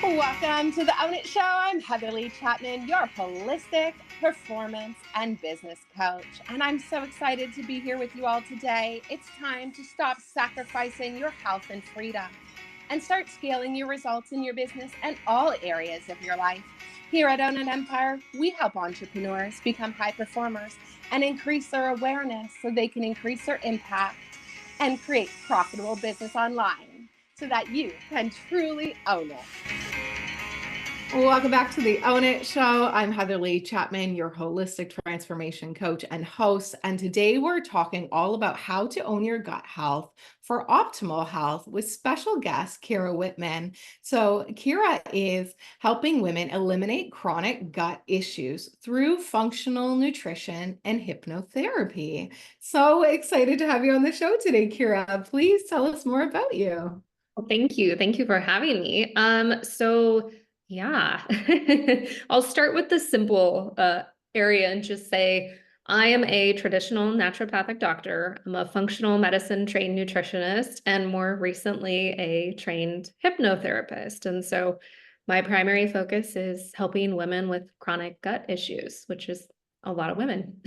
Welcome to the Own It Show. I'm Heather Lee Chapman, your holistic performance and business coach. And I'm so excited to be here with you all today. It's time to stop sacrificing your health and freedom and start scaling your results in your business and all areas of your life. Here at Own It Empire, we help entrepreneurs become high performers and increase their awareness so they can increase their impact and create profitable business online so that you can truly own it. Welcome back to the Own It Show. I'm Heather Lee Chapman, your holistic transformation coach and host. And today we're talking all about how to own your gut health for optimal health with special guest Kira Whitham. So Kira is helping women eliminate chronic gut issues through functional nutrition and hypnotherapy. So excited to have you on the show today, Kira. Please tell us more about you. Well, thank you. Thank you for having me. Yeah, I'll start with the simple area and just say I am a traditional naturopathic doctor. I'm a functional medicine trained nutritionist and more recently a trained hypnotherapist. And so my primary focus is helping women with chronic gut issues, which is a lot of women.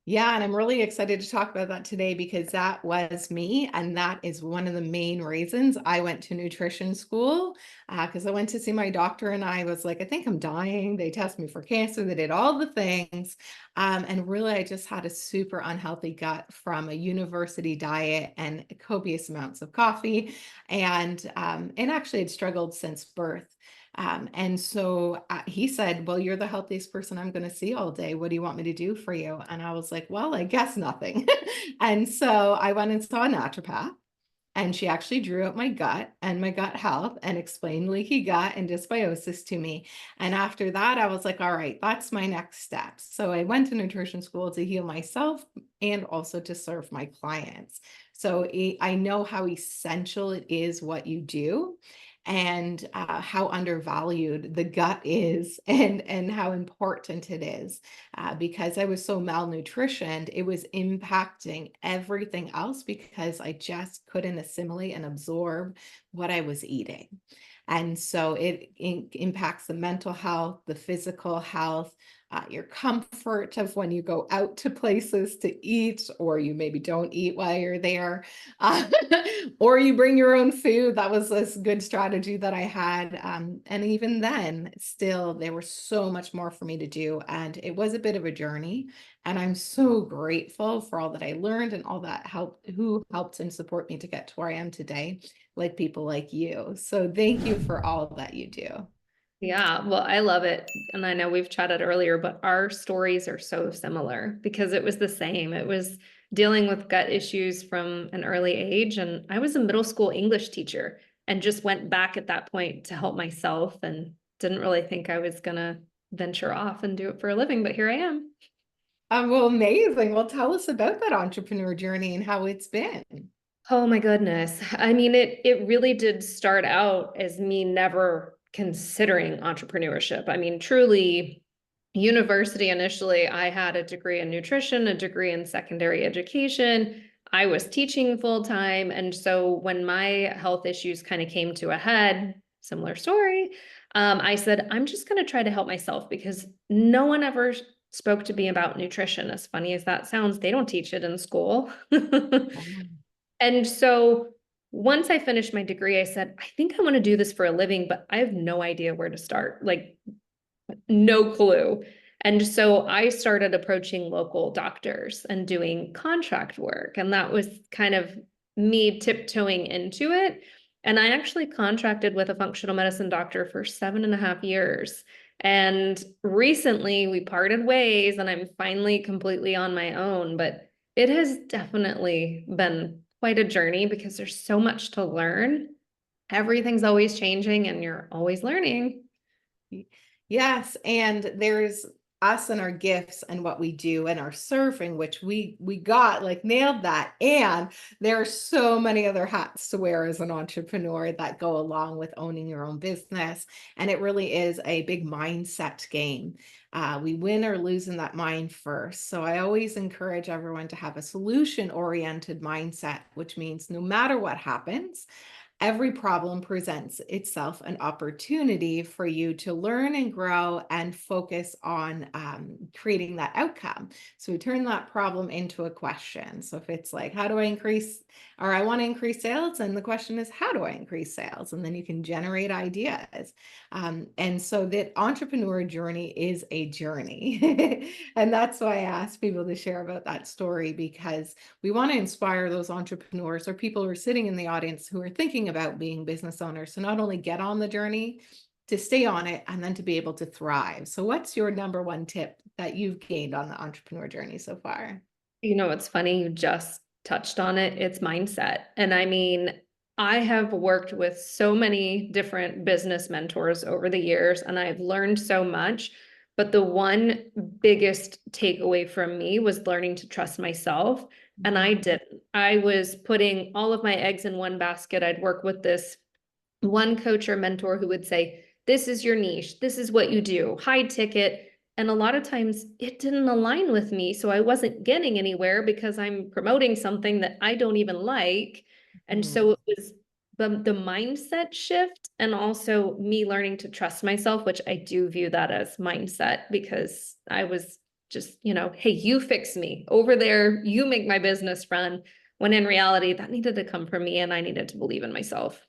Yeah, and I'm really excited to talk about that today because that was me. And that is one of the main reasons I went to nutrition school because I went to see my doctor and I was like, I think I'm dying. They tested me for cancer. They did all the things. And really, I just had a super unhealthy gut from a university diet and copious amounts of coffee. And actually had struggled since birth. And so he said, well, you're the healthiest person I'm going to see all day. What do you want me to do for you? And I was like, well, I guess nothing. And so I went and saw a naturopath. And she actually drew out my gut and my gut health and explained leaky gut and dysbiosis to me. And after that, I was like, all right, that's my next step. So I went to nutrition school to heal myself and also to serve my clients. So I know how essential it is what you do and how undervalued the gut is and how important it is because I was so malnutritioned, it was impacting everything else because I just couldn't assimilate and absorb what I was eating. And so it impacts the mental health, the physical health, your comfort of when you go out to places to eat, or you maybe don't eat while you're there, uh, or you bring your own food. That was a good strategy that I had. And even then, still, there was so much more for me to do. And it was a bit of a journey. And I'm so grateful for all that I learned and all that who helped and support me to get to where I am today, like people like you. So thank you for all that you do. Yeah, well, I love it. And I know we've chatted earlier, but our stories are so similar because it was the same. It was dealing with gut issues from an early age. And I was a middle school English teacher and just went back at that point to help myself and didn't really think I was going to venture off and do it for a living, but here I am. Well, amazing. Well, tell us about that entrepreneur journey and how it's been. Oh my goodness. I mean, it really did start out as me never considering entrepreneurship. I mean, truly, university initially, I had a degree in nutrition, a degree in secondary education. I was teaching full time. And so when my health issues kind of came to a head, similar story, I said, I'm just going to try to help myself because no one ever spoke to me about nutrition. As funny as that sounds, they don't teach it in school. And so once I finished my degree, I said, I think I want to do this for a living, but I have no idea where to start, like no clue. And so I started approaching local doctors and doing contract work. And that was kind of me tiptoeing into it. And I actually contracted with a functional medicine doctor for 7.5 years. And recently we parted ways and I'm finally completely on my own. But it has definitely been quite a journey because there's so much to learn. Everything's always changing and you're always learning. Yes, and there's us and our gifts and what we do and our surfing, which we got like nailed that. And there are so many other hats to wear as an entrepreneur that go along with owning your own business. And it really is a big mindset game. We win or lose in that mind first. So I always encourage everyone to have a solution-oriented mindset, which means no matter what happens, every problem presents itself an opportunity for you to learn and grow and focus on creating that outcome. So we turn that problem into a question. So if it's like, how do I increase, or I want to increase sales, and the question is, how do I increase sales? And then you can generate ideas. And so that entrepreneur journey is a journey. And that's why I ask people to share about that story, because we want to inspire those entrepreneurs or people who are sitting in the audience who are thinking about being business owners to not only get on the journey, to stay on it, and then to be able to thrive. So what's your number one tip that you've gained on the entrepreneur journey so far? You know, it's funny, you just touched on it. It's mindset. And I mean, I have worked with so many different business mentors over the years, and I've learned so much. But the one biggest takeaway from me was learning to trust myself. And I didn't. I was putting all of my eggs in one basket. I'd work with this one coach or mentor who would say, this is your niche, this is what you do, high ticket. And a lot of times it didn't align with me. So I wasn't getting anywhere because I'm promoting something that I don't even like. And Mhm. so it was the mindset shift, and also me learning to trust myself, which I do view that as mindset, because I was just, hey, you fix me over there, you make my business run. When in reality, that needed to come from me and I needed to believe in myself.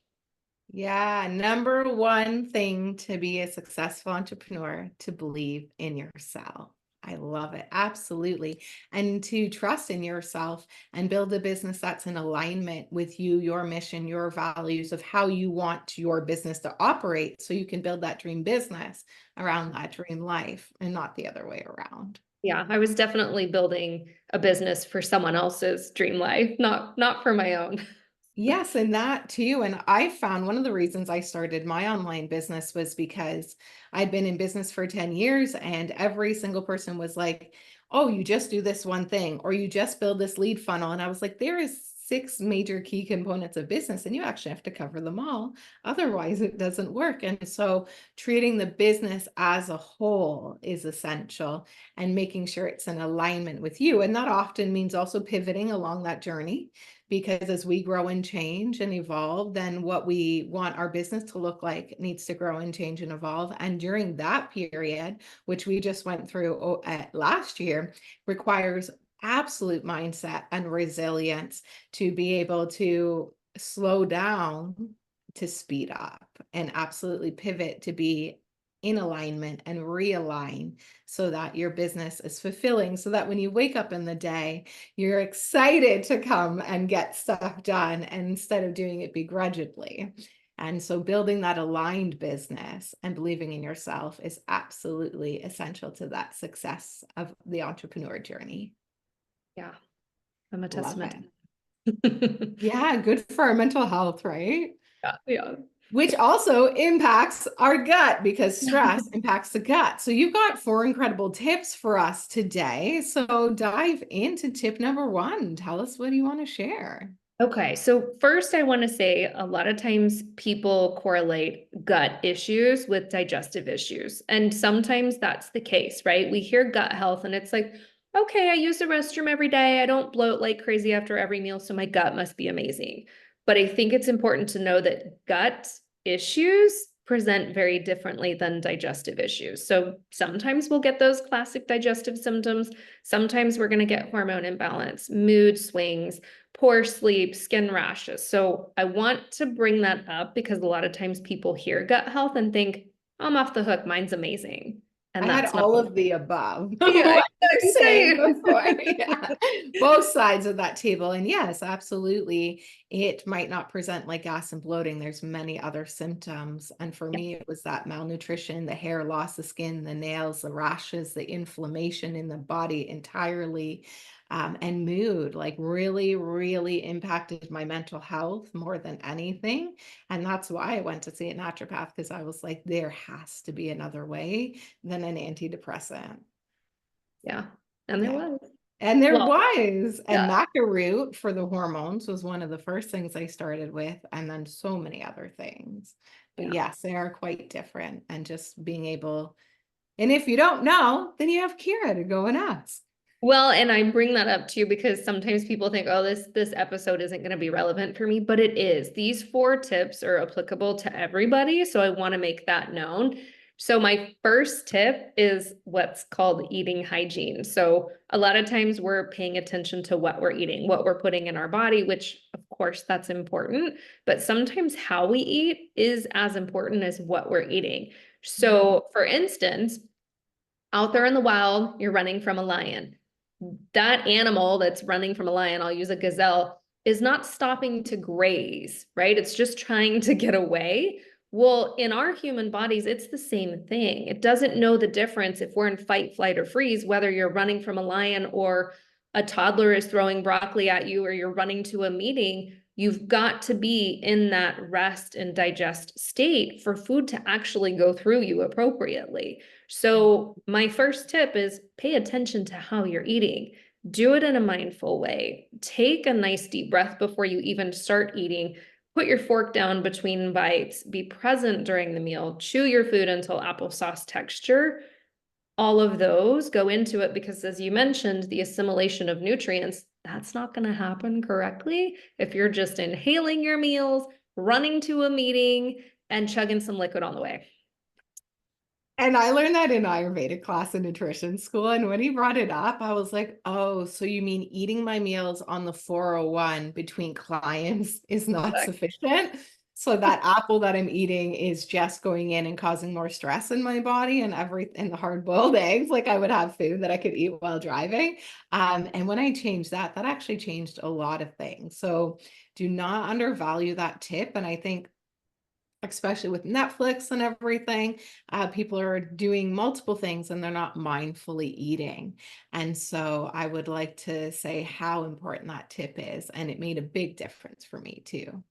Yeah, number one thing to be a successful entrepreneur, to believe in yourself. I love it. Absolutely. And to trust in yourself and build a business that's in alignment with you, your mission, your values of how you want your business to operate, so you can build that dream business around that dream life and not the other way around. Yeah, I was definitely building a business for someone else's dream life, not for my own. Yes, and that too. And I found one of the reasons I started my online business was because I'd been in business for 10 years, and every single person was like, oh, you just do this one thing, or you just build this lead funnel. And I was like, there is six major key components of business, and you actually have to cover them all. Otherwise, it doesn't work. And so treating the business as a whole is essential, and making sure it's in alignment with you. And that often means also pivoting along that journey, because as we grow and change and evolve, then what we want our business to look like needs to grow and change and evolve. And during that period, which we just went through last year, requires absolute mindset and resilience to be able to slow down to speed up, and absolutely pivot to be in alignment and realign, so that your business is fulfilling, so that when you wake up in the day, you're excited to come and get stuff done, and instead of doing it begrudgingly. And so building that aligned business and believing in yourself is absolutely essential to that success of the entrepreneur journey. Yeah, I'm a Love testament it. to that. Yeah, good for our mental health, right? Yeah, yeah. Which also impacts our gut, because stress impacts the gut. So you've got four incredible tips for us today. So dive into tip number one. Tell us, what do you want to share? Okay, so first I want to say a lot of times people correlate gut issues with digestive issues. And sometimes that's the case, right? We hear gut health and it's like, okay, I use the restroom every day. I don't bloat like crazy after every meal, so my gut must be amazing. But I think it's important to know that gut issues present very differently than digestive issues. So sometimes we'll get those classic digestive symptoms. Sometimes we're going to get hormone imbalance, mood swings, poor sleep, skin rashes. So I want to bring that up because a lot of times people hear gut health and think, I'm off the hook, mine's amazing. I And had that's not. all of the above. Yeah, What you're saying same. before. Yeah. Both sides of that table. And yes, absolutely. It might not present like gas and bloating. There's many other symptoms. And for Yeah, me, it was that malnutrition, the hair loss, the skin, the nails, the rashes, the inflammation in the body entirely. And mood, like, really, really impacted my mental health more than anything. And that's why I went to see a naturopath, because I was like, there has to be another way than an antidepressant. yeah. And there Yeah. was. And there Well, was, and yeah, maca root for the hormones was one of the first things I started with, and then so many other things. But yeah. yes, they are quite different. And just being able, and if you don't know, then you have Kira to go and ask. Well, and I bring that up too because sometimes people think, oh, this episode isn't going to be relevant for me, but it is. These 4 tips are applicable to everybody, so I want to make that known. So my first tip is what's called eating hygiene. So a lot of times we're paying attention to what we're eating, what we're putting in our body, which of course that's important, but sometimes how we eat is as important as what we're eating. So for instance, out there in the wild, you're running from a lion. That animal that's running from a lion, I'll use a gazelle, is not stopping to graze, right? It's just trying to get away. Well, in our human bodies, it's the same thing. It doesn't know the difference if we're in fight, flight, or freeze, whether you're running from a lion or a toddler is throwing broccoli at you or you're running to a meeting. You've got to be in that rest and digest state for food to actually go through you appropriately. So my first tip is pay attention to how you're eating. Do it in a mindful way. Take a nice deep breath before you even start eating. Put your fork down between bites. Be present during the meal. Chew your food until applesauce texture. All of those go into it because, as you mentioned, the assimilation of nutrients, that's not going to happen correctly if you're just inhaling your meals, running to a meeting, and chugging some liquid on the way. And I learned that in Ayurveda class in nutrition school. And when he brought it up, I was like, oh, so you mean eating my meals on the 401 between clients is not sufficient? So that apple that I'm eating is just going in and causing more stress in my body and the hard-boiled eggs, like I would have food that I could eat while driving. And when I changed that, that actually changed a lot of things. So do not undervalue that tip. And I think especially with Netflix and everything, people are doing multiple things and they're not mindfully eating. And so I would like to say how important that tip is. And it made a big difference for me too.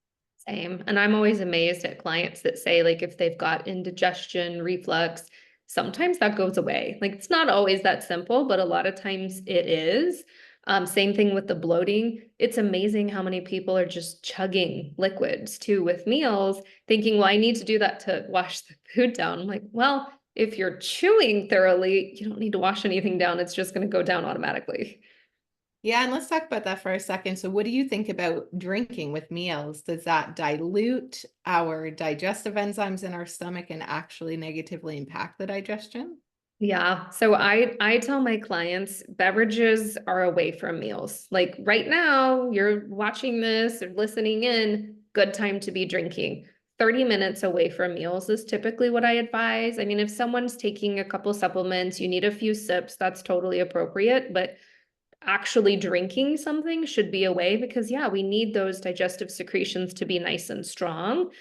Same. And I'm always amazed at clients that say, like, if they've got indigestion, reflux, sometimes that goes away. Like, it's not always that simple, but a lot of times it is. Same thing with the bloating. It's amazing how many people are just chugging liquids too with meals, thinking, well, I need to do that to wash the food down. I'm like, well, if you're chewing thoroughly, you don't need to wash anything down. It's just going to go down automatically. Yeah, and let's talk about that for a second. So, what do you think about drinking with meals? Does that dilute our digestive enzymes in our stomach and actually negatively impact the digestion? Yeah. So I tell my clients beverages are away from meals. Like right now, you're watching this or listening in, good time to be drinking. 30 minutes away from meals is typically what I advise. I mean, if someone's taking a couple supplements, you need a few sips, that's totally appropriate, but actually drinking something should be away because yeah, we need those digestive secretions to be nice and strong.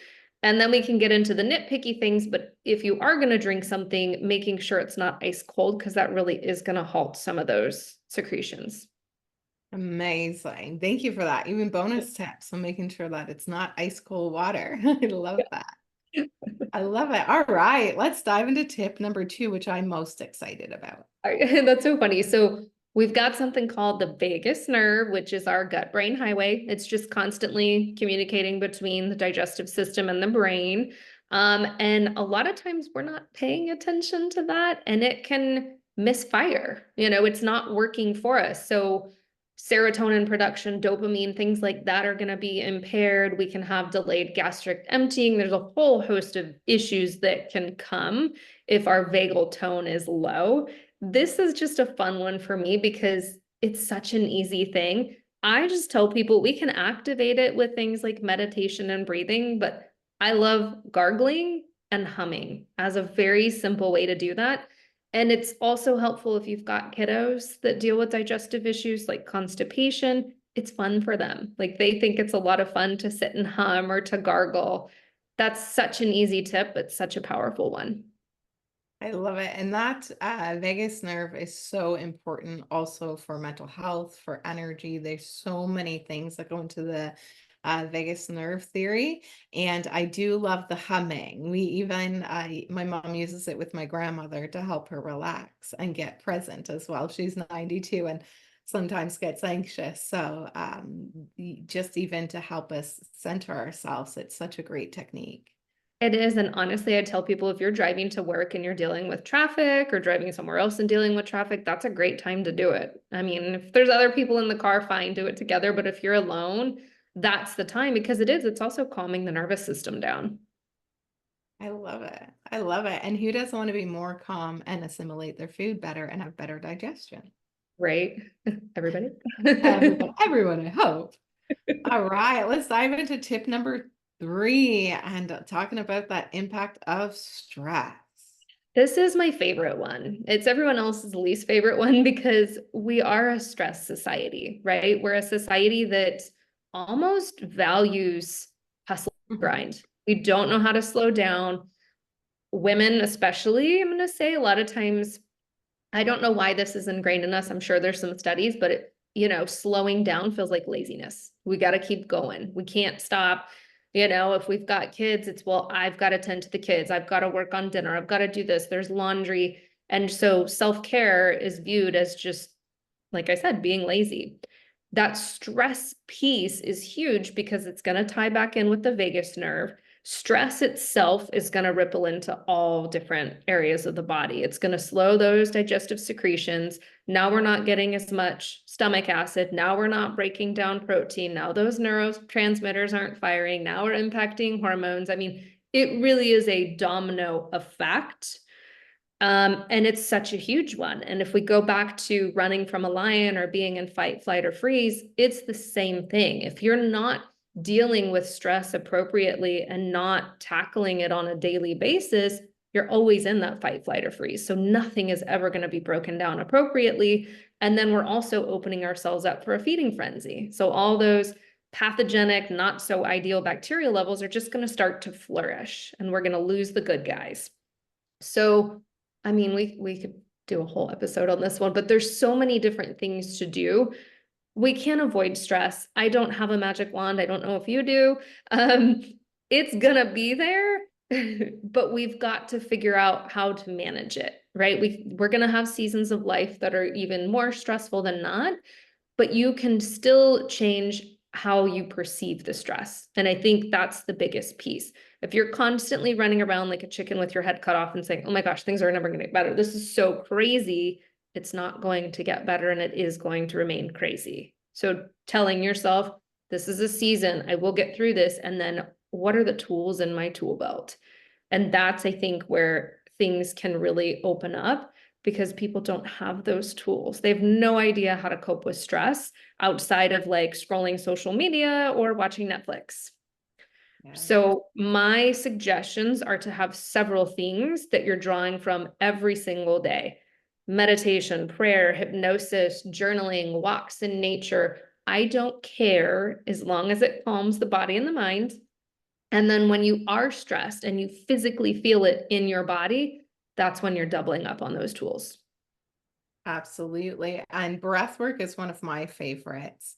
And then we can get into the nitpicky things, but if you are going to drink something, making sure it's not ice cold, because that really is going to halt some of those secretions. Amazing. Thank you for that. Even bonus tips on making sure that it's not ice cold water. I love that. I love it. All right, let's dive into tip number 2, which I'm most excited about. That's so funny. So we've got something called the vagus nerve, which is our gut-brain highway. It's just constantly communicating between the digestive system and the brain. And a lot of times we're not paying attention to that and it can misfire. It's not working for us. So serotonin production, dopamine, things like that are going to be impaired. We can have delayed gastric emptying. There's a whole host of issues that can come if our vagal tone is low. This is just a fun one for me because it's such an easy thing. I just tell people we can activate it with things like meditation and breathing, but I love gargling and humming as a very simple way to do that. And it's also helpful if you've got kiddos that deal with digestive issues like constipation. It's fun for them. Like they think it's a lot of fun to sit and hum or to gargle. That's such an easy tip, but such a powerful one. I love it. And that vagus nerve is so important also for mental health, for energy. There's so many things that go into the vagus nerve theory. And I do love the humming. My mom uses it with my grandmother to help her relax and get present as well. She's 92 and sometimes gets anxious. So just even to help us center ourselves, it's such a great technique. It is. And honestly, I tell people if you're driving to work and you're dealing with traffic or driving somewhere else and dealing with traffic, that's a great time to do it. I mean, if there's other people in the car, fine, do it together. But if you're alone, that's the time because it's also calming the nervous system down. I love it. I love it. And who doesn't want to be more calm and assimilate their food better and have better digestion? Right? Everybody? Everyone, I hope. All right, let's dive into tip number 3 and talking about that impact of stress. This is my favorite one. It's everyone else's least favorite one because we are a stress society, right? We're a society that almost values hustle and Mhm. grind. We don't know how to slow down. Women, especially, I'm going to say a lot of times, I don't know why this is ingrained in us. I'm sure there's some studies, but slowing down feels like laziness. We got to keep going. We can't stop. If we've got kids, it's, well, I've got to tend to the kids. I've got to work on dinner. I've got to do this. There's laundry. And so self-care is viewed as just, like I said, being lazy. That stress piece is huge because it's going to tie back in with the vagus nerve. Stress itself is going to ripple into all different areas of the body. It's going to slow those digestive secretions. Now we're not getting as much stomach acid. Now we're not breaking down protein. Now those neurotransmitters aren't firing. Now we're impacting hormones. I mean, it really is a domino effect. And it's such a huge one. And if we go back to running from a lion or being in fight, flight, or freeze, it's the same thing. If you're not dealing with stress appropriately and not tackling it on a daily basis, you're always in that fight, flight, or freeze. So nothing is ever going to be broken down appropriately. And then we're also opening ourselves up for a feeding frenzy. So all those pathogenic, not so ideal bacterial levels are just going to start to flourish and we're going to lose the good guys. So, I mean, we could do a whole episode on this one, but there's so many different things to do. We can't avoid stress. I don't have a magic wand. I don't know if you do. Um, it's gonna be there, but we've got to figure out how to manage it, right? We're gonna have seasons of life that are even more stressful than not, but you can still change how you perceive the stress. And I think that's the biggest piece. If you're constantly running around like a chicken with your head cut off and saying, oh my gosh, things are never going to get better, this is so crazy, it's not going to get better and it is going to remain crazy. So telling yourself, this is a season, I will get through this. And then what are the tools in my tool belt? And that's, I think, where things can really open up because people don't have those tools. They have no idea how to cope with stress outside of like scrolling social media or watching Netflix. Yeah. So my suggestions are to have several things that you're drawing from every single day. Meditation, prayer, hypnosis, journaling, walks in nature. I don't care as long as it calms the body and the mind. And then when you are stressed and you physically feel it in your body, that's when you're doubling up on those tools. Absolutely. And breath work is one of my favorites.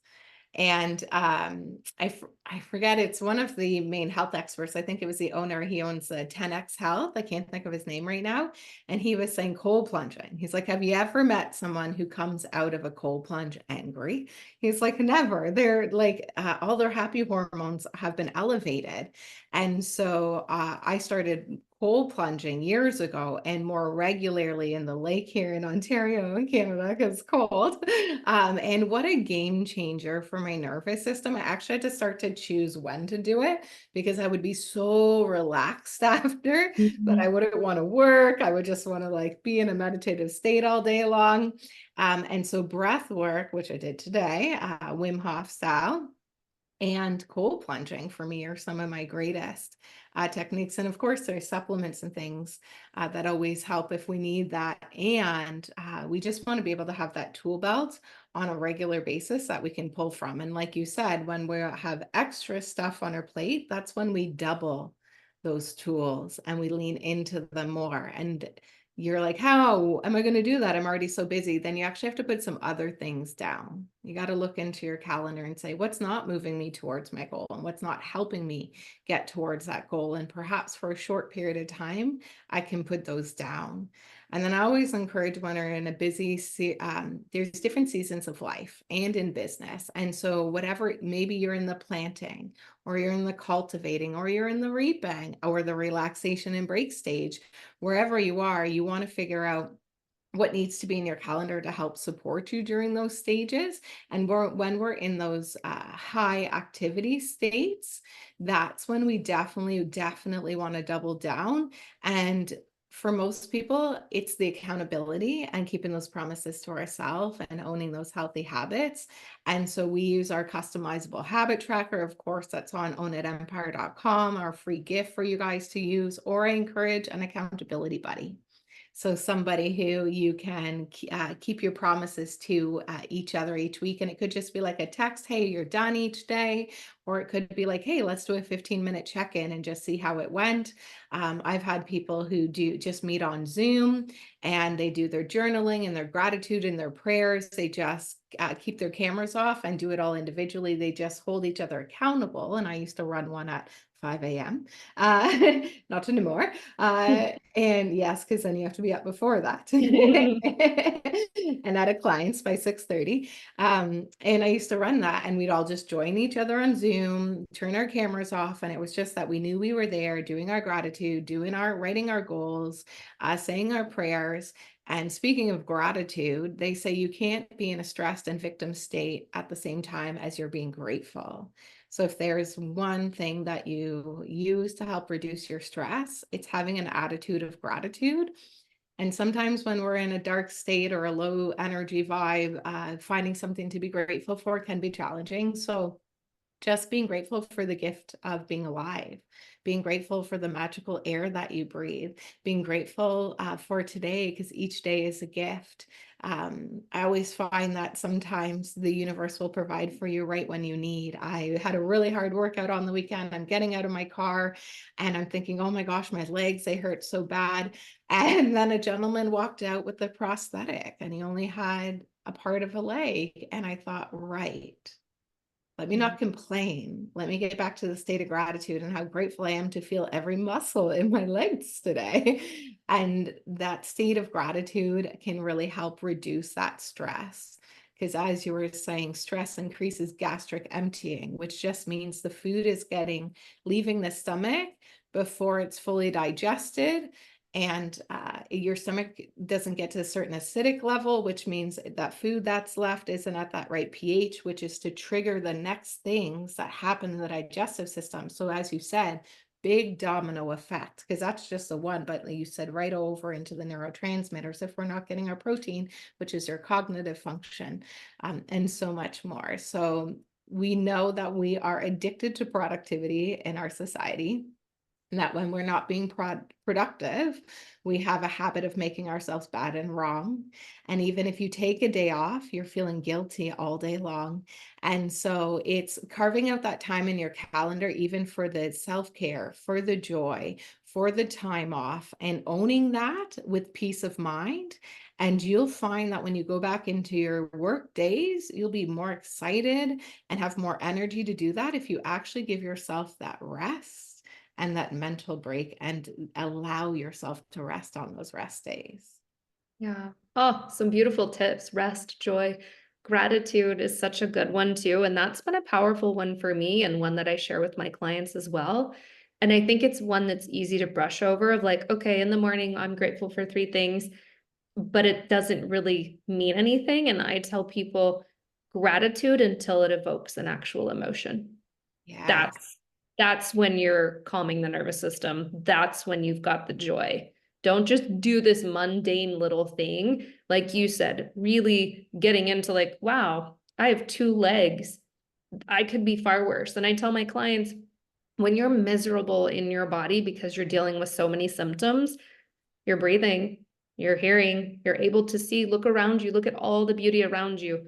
And I forget, it's one of the main health experts. I think it was the owner. He owns 10X Health. I can't think of his name right now. And he was saying cold plunging. He's like, have you ever met someone who comes out of a cold plunge angry? He's like, never. They're like, all their happy hormones have been elevated. And so I started cold plunging years ago and more regularly in the lake here in Ontario in Canada because it's cold. And what a game changer for my nervous system. I actually had to start to choose when to do it because I would be so relaxed after that I wouldn't want to work. I would just want to like be in a meditative state all day long. And so breath work, which I did today, Wim Hof style, and cold plunging for me are some of my greatest techniques. And of course, there's supplements and things that always help if we need that. And we just want to be able to have that tool belt on a regular basis that we can pull from. And like you said, when we have extra stuff on our plate, that's when we double those tools and we lean into them more. And you're like, how am I going to do that? I'm already so busy. Then you actually have to put some other things down. You got to look into your calendar and say, what's not moving me towards my goal and what's not helping me get towards that goal. And perhaps for a short period of time, I can put those down. And then I always encourage when we're in a busy, there's different seasons of life and in business. And so whatever, maybe you're in the planting or you're in the cultivating or you're in the reaping or the relaxation and break stage, wherever you are, you want to figure out what needs to be in your calendar to help support you during those stages. And when we're in those high activity states, that's when we definitely want to double down. And for most people, it's the accountability and keeping those promises to ourselves and owning those healthy habits. And so we use our customizable habit tracker. Of course, that's on ownitempire.com, our free gift for you guys to use, or I encourage an accountability buddy. So somebody who you can keep your promises to each other each week. And it could just be like a text, hey, you're done each day. Or it could be like, hey, let's do a 15-minute check-in and just see how it went. I've had people who do just meet on Zoom and they do their journaling and their gratitude and their prayers. They just keep their cameras off and do it all individually. They just hold each other accountable. And I used to run one at 5 a.m. Not anymore. And yes, because then you have to be up before that and at a client's by 6:30. And I used to run that and we'd all just join each other on Zoom, turn our cameras off. And it was just that we knew we were there doing our gratitude, writing our goals, saying our prayers. And speaking of gratitude, they say you can't be in a stressed and victim state at the same time as you're being grateful. So if there's one thing that you use to help reduce your stress, it's having an attitude of gratitude. And sometimes when we're in a dark state or a low energy vibe, finding something to be grateful for can be challenging. So just being grateful for the gift of being alive, being grateful for the magical air that you breathe, being grateful for today, because each day is a gift. I always find that sometimes the universe will provide for you right when you need. I had a really hard workout on the weekend. I'm getting out of my car and I'm thinking, oh my gosh, my legs, they hurt so bad. And then a gentleman walked out with a prosthetic and he only had a part of a leg. And I thought, right. Let me not complain. Let me get back to the state of gratitude and how grateful I am to feel every muscle in my legs today. And that state of gratitude can really help reduce that stress. Because as you were saying, stress increases gastric emptying, which just means the food is leaving the stomach before it's fully digested. And your stomach doesn't get to a certain acidic level, which means that food that's left isn't at that right pH, which is to trigger the next things that happen in the digestive system. So as you said, big domino effect, because that's just the one, but you said right over into the neurotransmitters if we're not getting our protein, which is your cognitive function, and so much more. So we know that we are addicted to productivity in our society. And that when we're not being productive, we have a habit of making ourselves bad and wrong. And even if you take a day off, you're feeling guilty all day long. And so it's carving out that time in your calendar, even for the self-care, for the joy, for the time off, and owning that with peace of mind. And you'll find that when you go back into your work days, you'll be more excited and have more energy to do that if you actually give yourself that rest and that mental break and allow yourself to rest on those rest days. Yeah. Oh, some beautiful tips. Rest, joy, gratitude is such a good one too. And that's been a powerful one for me and one that I share with my clients as well. And I think it's one that's easy to brush over of like, okay, in the morning, I'm grateful for 3 things, but it doesn't really mean anything. And I tell people gratitude until it evokes an actual emotion. Yeah. That's when you're calming the nervous system. That's when you've got the joy. Don't just do this mundane little thing. Like you said, really getting into like, wow, I have 2 legs. I could be far worse. And I tell my clients, when you're miserable in your body because you're dealing with so many symptoms, you're breathing, you're hearing, you're able to see, look around you, look at all the beauty around you.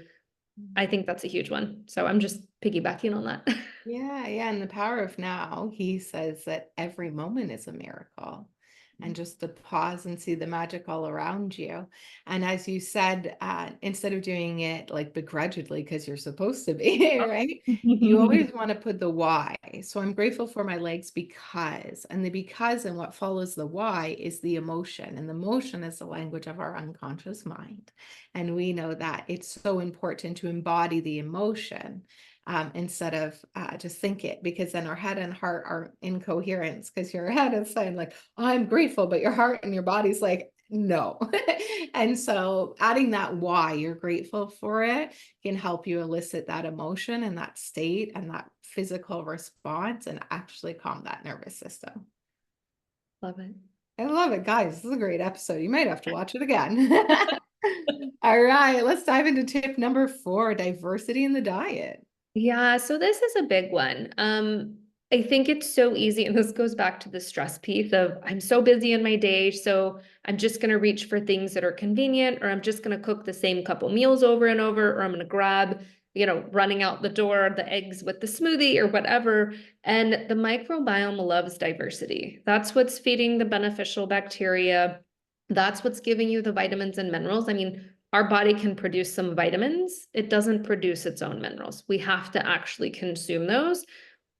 I think that's a huge one. So I'm just piggybacking on that. Yeah. And the power of now, he says that every moment is a miracle. and just to pause and see the magic all around you. And as you said, instead of doing it like begrudgingly because you're supposed to be, right? You always want to put the why. So I'm grateful for my legs because, and the because and what follows the why is the emotion. And the emotion is the language of our unconscious mind. And we know that it's so important to embody the emotion instead of just think it, because then our head and heart are in coherence, because your head is saying like, I'm grateful, but your heart and your body's like, no. And so adding that why you're grateful for it can help you elicit that emotion and that state and that physical response and actually calm that nervous system. Love it. I love it, guys. This is a great episode. You might have to watch it again. All right, let's dive into tip number 4, diversity in the diet. Yeah, so this is a big one. I think it's so easy, and this goes back to the stress piece of I'm so busy in my day, so I'm just going to reach for things that are convenient, or I'm just going to cook the same couple meals over and over, or I'm going to grab, running out the door, the eggs with the smoothie or whatever. And the microbiome loves diversity. That's what's feeding the beneficial bacteria. That's what's giving you the vitamins and minerals. I mean, our body can produce some vitamins. It doesn't produce its own minerals. We have to actually consume those.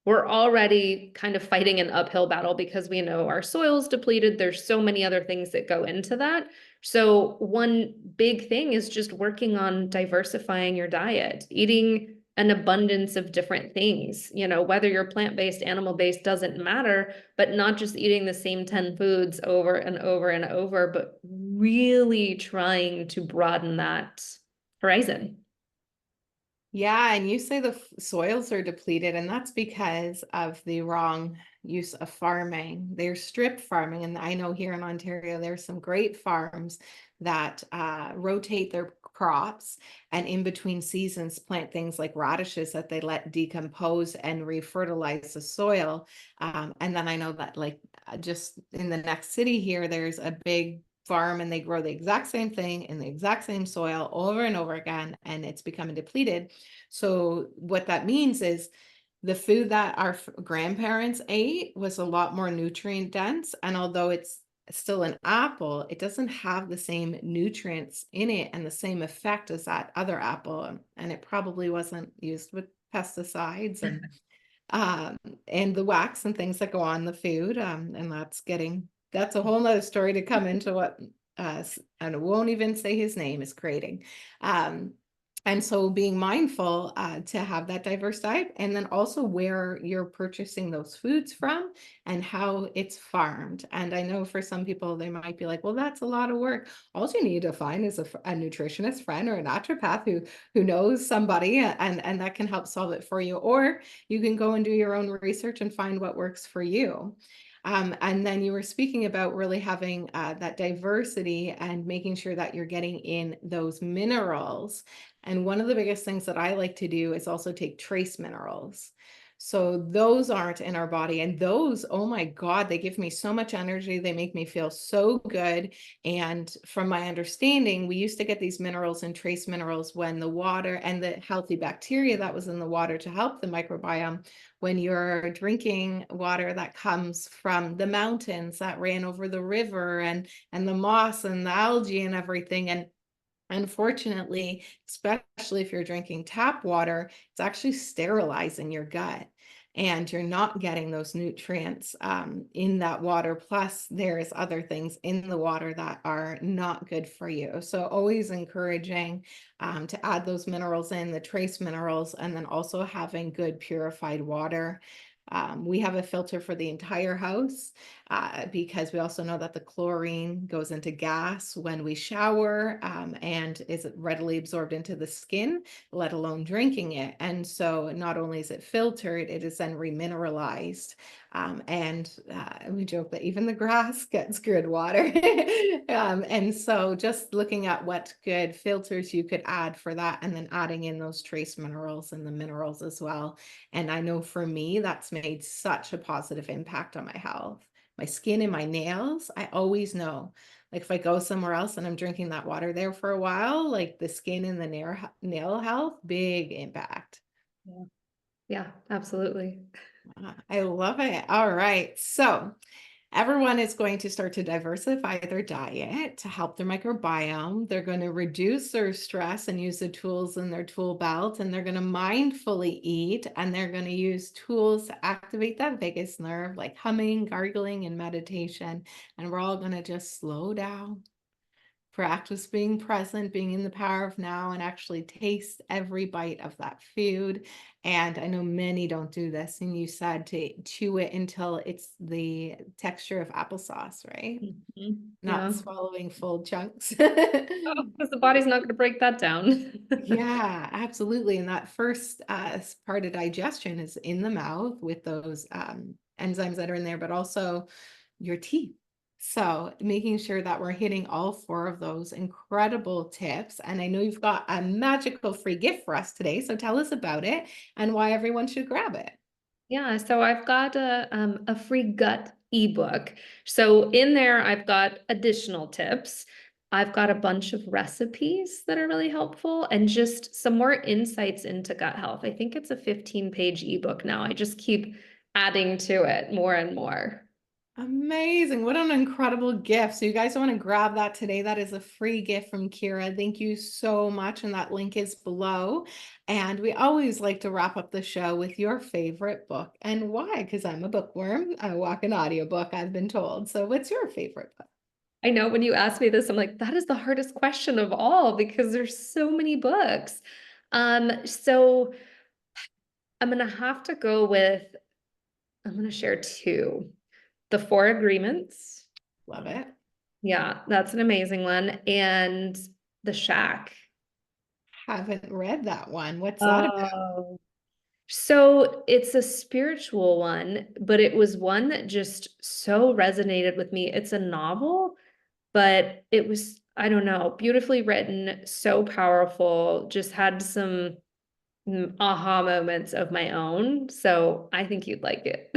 We're already kind of fighting an uphill battle because we know our soil's depleted. There's so many other things that go into that. So one big thing is just working on diversifying your diet, eating an abundance of different things, whether you're plant-based, animal-based, doesn't matter, but not just eating the same 10 foods over and over and over, but really trying to broaden that horizon. Yeah, and you say the soils are depleted, and that's because of the wrong use of farming. They're strip farming, and I know here in Ontario there's some great farms that rotate their crops, and in between seasons plant things like radishes that they let decompose and refertilize the soil. And then I know that just in the next city here, there's a big farm and they grow the exact same thing in the exact same soil over and over again, and it's becoming depleted. So what that means is the food that our grandparents ate was a lot more nutrient dense, and although it's still an apple, it doesn't have the same nutrients in it and the same effect as that other apple, and it probably wasn't used with pesticides um, and the wax and things that go on the food. And that's a whole nother story to come into what, and I won't even say his name is creating. And so being mindful to have that diverse diet, and then also where you're purchasing those foods from and how it's farmed. And I know for some people, they might be like, well, that's a lot of work. All you need to find is a nutritionist friend or a naturopath who knows somebody, and that can help solve it for you. Or you can go and do your own research and find what works for you. And then you were speaking about really having that diversity and making sure that you're getting in those minerals. And one of the biggest things that I like to do is also take trace minerals. So those aren't in our body. And those, oh my God, they give me so much energy. They make me feel so good. And from my understanding, we used to get these minerals and trace minerals when the water and the healthy bacteria that was in the water to help the microbiome, when you're drinking water that comes from the mountains that ran over the river and the moss and the algae and everything. And unfortunately, especially if you're drinking tap water, it's actually sterilizing your gut and you're not getting those nutrients in that water. Plus, there's other things in the water that are not good for you. So always encouraging to add those minerals in, the trace minerals, and then also having good purified water. We have a filter for the entire house because we also know that the chlorine goes into gas when we shower and is readily absorbed into the skin, let alone drinking it. And so not only is it filtered, it is then remineralized. And we joke that even the grass gets good water. And so just looking at what good filters you could add for that, and then adding in those trace minerals and the minerals as well. And I know for me, that's made such a positive impact on my health, my skin and my nails. I always know, like if I go somewhere else and I'm drinking that water there for a while, like the skin and the nail health, big impact. Yeah, absolutely. I love it. All right. So Everyone is going to start to diversify their diet to help their microbiome. They're going to reduce their stress and use the tools in their tool belt, and they're going to mindfully eat, and they're going to use tools to activate that vagus nerve, like humming, gargling, and meditation. And we're all going to just slow down, practice being present, being in the power of now, and actually taste every bite of that food. And I know many don't do this. And you said to chew it until it's the texture of applesauce, right? Mhm. Not Yeah. swallowing full chunks. Because the body's not going to break that down. Yeah, absolutely. And that first part of digestion is in the mouth with those enzymes that are in there, but also your teeth. So making sure that we're hitting all four of those incredible tips. And I know you've got a magical free gift for us today. So tell us about it and why everyone should grab it. Yeah, so I've got a free gut ebook. So in there, I've got additional tips. I've got a bunch of recipes that are really helpful and just some more insights into gut health. I think it's a 15-page ebook now. I just keep adding to it more and more. Amazing. What an incredible gift. So you guys want to grab that today. That is a free gift from Kira. Thank you so much. And that link is below. And we always like to wrap up the show with your favorite book and why, because I'm a bookworm. I walk an audiobook, I've been told. So what's your favorite book? I know when you ask me this, I'm like, that is the hardest question of all because there's so many books. So I'm gonna have to go with, I'm gonna share two. The Four Agreements. Love it. Yeah, that's an amazing one. And The Shack. Haven't read that one. What's that about? Oh. So it's a spiritual one, but it was one that just so resonated with me. It's a novel, but it was, I don't know, beautifully written, so powerful, just had some aha moments of my own. So I think you'd like it.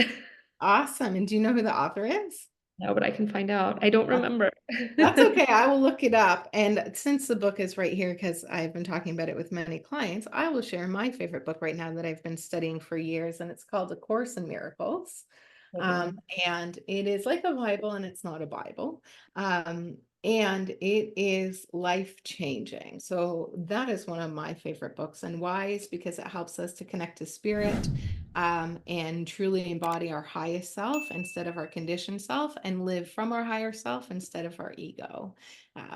Awesome. And do you know who the author is? No, but I can find out. I don't remember. That's okay. I will look it up. And since the book is right here, because I've been talking about it with many clients, I will share my favorite book right now that I've been studying for years, and it's called A Course in Miracles. Okay. And it is like a Bible, and it's not a Bible. And it is life changing. So that is one of my favorite books. And why is because it helps us to connect to spirit, and truly embody our highest self instead of our conditioned self, and live from our higher self instead of our ego,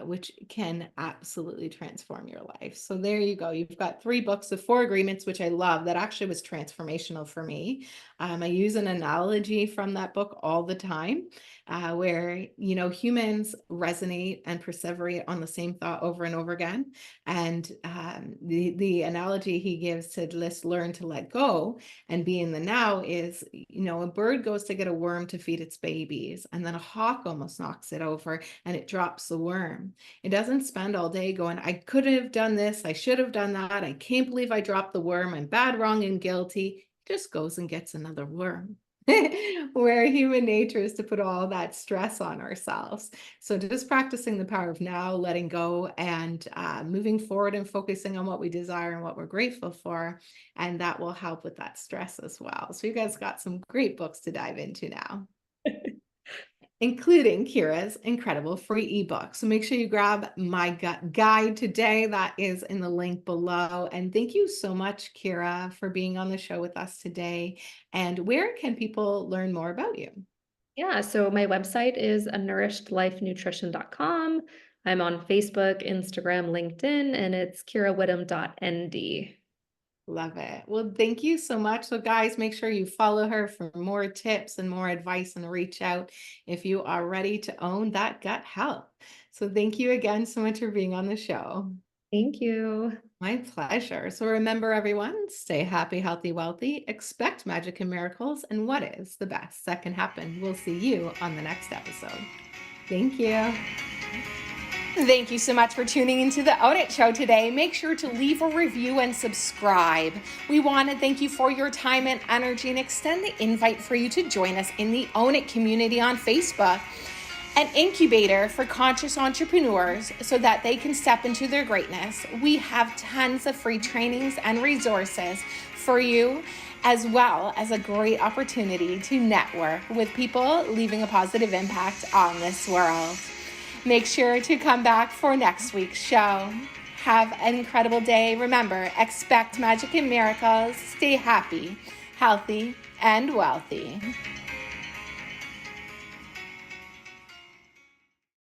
which can absolutely transform your life. So there you go. You've got 3 books of 4 agreements, which I love. That actually was transformational for me. I use an analogy from that book all the time, where, humans resonate and perseverate on the same thought over and over again. And the analogy he gives to just learn to let go and be in the now is, a bird goes to get a worm to feed its babies, and then a hawk almost knocks it over and it drops the worm. It doesn't spend all day going, I could have done this, I should have done that, I can't believe I dropped the worm, I'm bad, wrong, and guilty. It just goes and gets another worm. Where human nature is to put all that stress on ourselves. So just practicing the power of now, letting go, and moving forward and focusing on what we desire and what we're grateful for. And that will help with that stress as well. So you guys got some great books to dive into now, including Kira's incredible free ebook. So make sure you grab my gut guide today. That is in the link below. And thank you so much, Kira, for being on the show with us today. And where can people learn more about you? Yeah, so my website is nourishedlifenutrition.com. I'm on Facebook, Instagram, LinkedIn, and it's kirawhitham.nd. Love it. Well, thank you so much. So guys, make sure you follow her for more tips and more advice, and reach out if you are ready to own that gut health. So thank you again so much for being on the show. Thank you. My pleasure. So remember, everyone, stay happy, healthy, wealthy, expect magic and miracles, and what is the best that can happen? We'll see you on the next episode. Thank you. Thank you so much for tuning into the Own It Show today. Make sure to leave a review and subscribe. We want to thank you for your time and energy, and extend the invite for you to join us in the Own It community on Facebook. an incubator for conscious entrepreneurs so that they can step into their greatness. We have tons of free trainings and resources for you, as well as a great opportunity to network with people leaving a positive impact on this world. Make sure to come back for next week's show. Have an incredible day. Remember, expect magic and miracles. Stay happy, healthy, and wealthy.